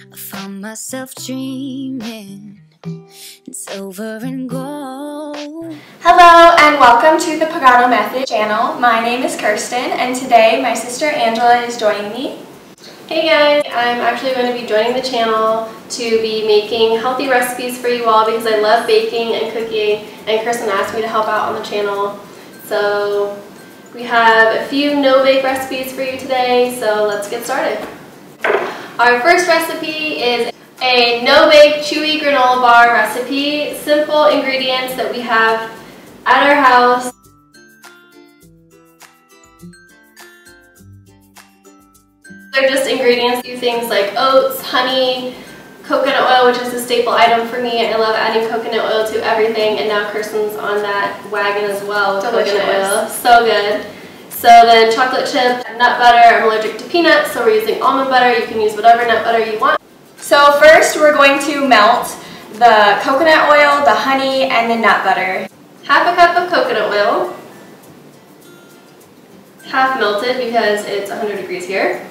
I found myself dreaming in silver and gold. Hello and welcome to the Pagano Method channel. My name is Kirsten and today my sister Angela is joining me. Hey guys, I'm actually going to be joining the channel to be making healthy recipes for you all because I love baking and cooking, and Kirsten asked me to help out on the channel. So we have a few no-bake recipes for you today, so let's get started. Our first recipe is a no-bake chewy granola bar recipe. Simple ingredients that we have at our house. They're just ingredients, do things like oats, honey, coconut oil, which is a staple item for me. I love adding coconut oil to everything, and now Kirsten's on that wagon as well with coconut oil. So good. So then chocolate chip, nut butter. I'm allergic to peanuts, so we're using almond butter. You can use whatever nut butter you want. So first we're going to melt the coconut oil, the honey, and the nut butter. Half a cup of coconut oil, half melted because it's 100 degrees here.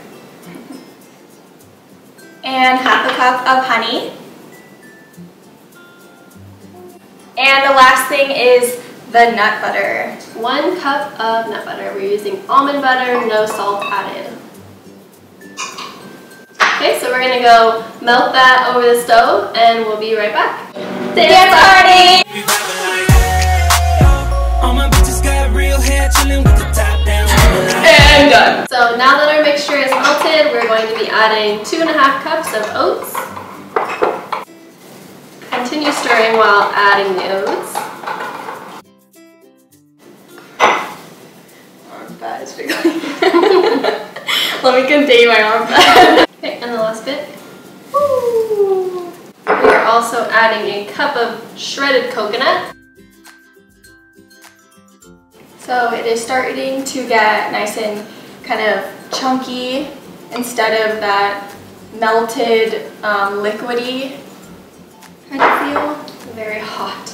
And half a cup of honey. And the last thing is the nut butter. 1 cup of nut butter. We're using almond butter, no salt added. Okay, so we're gonna go melt that over the stove and we'll be right back. Dance party! And done. So now that our mixture is melted, we're going to be adding 2½ cups of oats. Continue stirring while adding the oats. Arm fat is wiggling. Let me contain my arm fat. Okay, and the last bit. Woo. We are also adding a cup of shredded coconut. So it is starting to get nice and kind of chunky instead of that melted liquidy kind of feel. Very hot.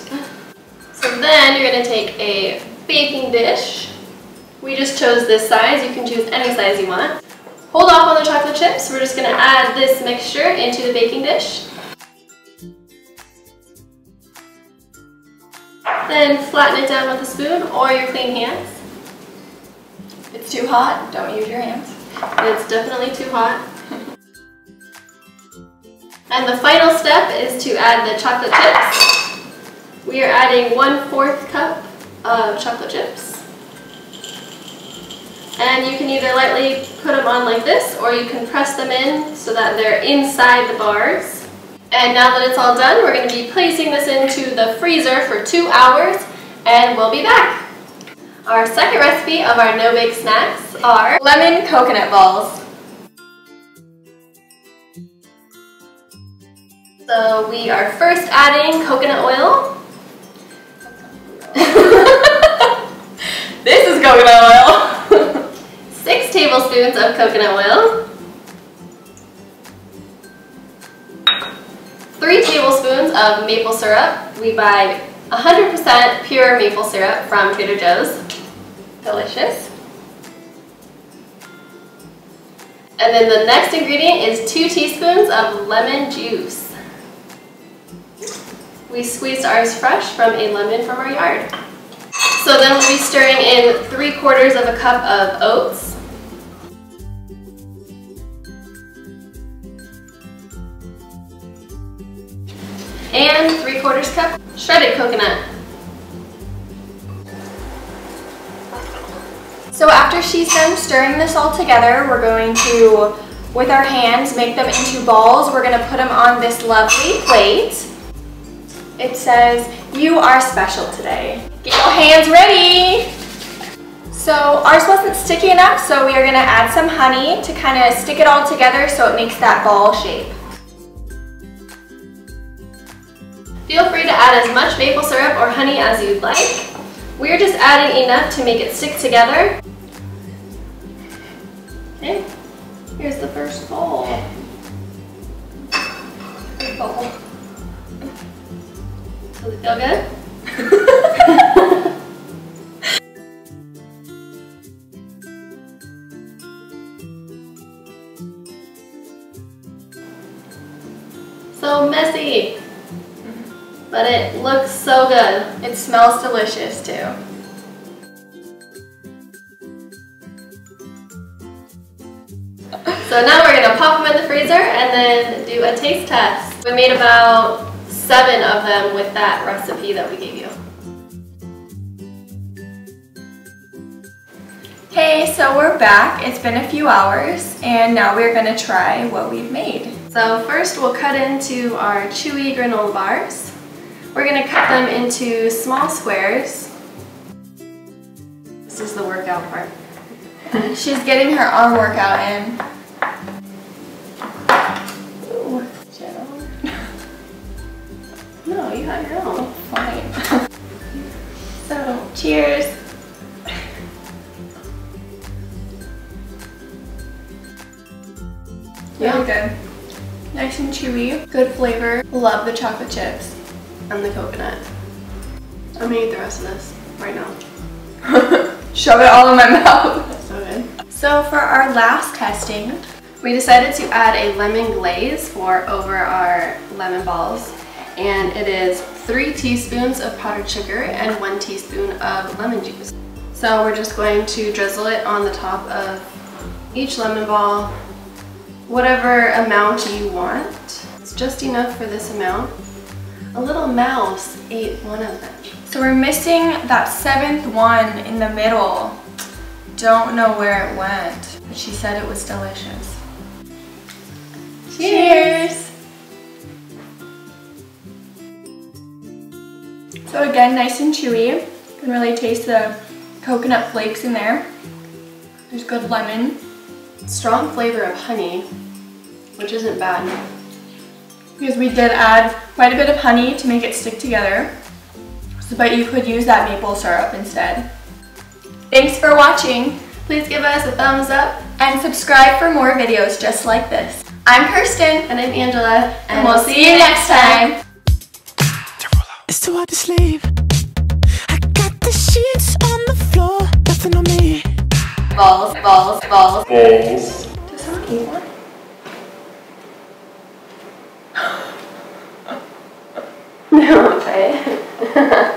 So then you're going to take a baking dish. We just chose this size. You can choose any size you want. Hold off on the chocolate chips. We're just going to add this mixture into the baking dish. Then flatten it down with a spoon or your clean hands. If it's too hot, don't use your hands. It's definitely too hot. And the final step is to add the chocolate chips. We are adding 1/4 cup of chocolate chips. And you can either lightly put them on like this, or you can press them in so that they're inside the bars. And now that it's all done, we're going to be placing this into the freezer for 2 hours, and we'll be back. Our second recipe of our no-bake snacks are lemon coconut balls. So we are first adding coconut oil. This is coconut oil. 6 tablespoons of coconut oil. 3 tablespoons of maple syrup. We buy 100% pure maple syrup from Trader Joe's. Delicious. And then the next ingredient is 2 teaspoons of lemon juice. We squeezed ours fresh from a lemon from our yard. So then we'll be stirring in 3/4 of a cup of oats. And 3/4 cup shredded coconut. So after she's done stirring this all together, we're going to, with our hands, make them into balls. We're going to put them on this lovely plate. It says, "You are special today." Get your hands ready! So ours wasn't sticky enough, so we are going to add some honey to kind of stick it all together so it makes that ball shape. Feel free to add as much maple syrup or honey as you'd like. We're just adding enough to make it stick together. Okay, here's the first bowl. Big bowl. Does it feel good? so messy. But it looks so good. It smells delicious too. So now we're gonna pop them in the freezer and then do a taste test. We made about 7 of them with that recipe that we gave you. Hey, so we're back. It's been a few hours and now we're gonna try what we've made. So first we'll cut into our Chewy granola bars. We're gonna cut them into small squares. This is the workout part. She's getting her arm workout in. Ooh, no, you have your own. Fine. So, cheers. Really good. Nice and chewy, good flavor. Love the chocolate chips. And the coconut. I'm gonna eat the rest of this right now. Shove it all in my mouth. So good. So for our last testing, we decided to add a lemon glaze for over our lemon balls. And it is 3 teaspoons of powdered sugar and 1 teaspoon of lemon juice. So we're just going to drizzle it on the top of each lemon ball, whatever amount you want. It's just enough for this amount. A little mouse ate one of them. so we're missing that 7th one in the middle. Don't know where it went, but she said it was delicious. Cheers! So again, nice and chewy. You can really taste the coconut flakes in there. There's good lemon. Strong flavor of honey, which isn't bad. Because we did add quite a bit of honey to make it stick together. So, but you could use that maple syrup instead. Thanks for watching. Please give us a thumbs up And subscribe for more videos just like this. I'm Kirsten. and I'm Angela, And we'll see you next time. It's too hard to sleep. I got the sheets on the floor, nothing on me. Balls, balls, balls. Does someone eat one? No, okay.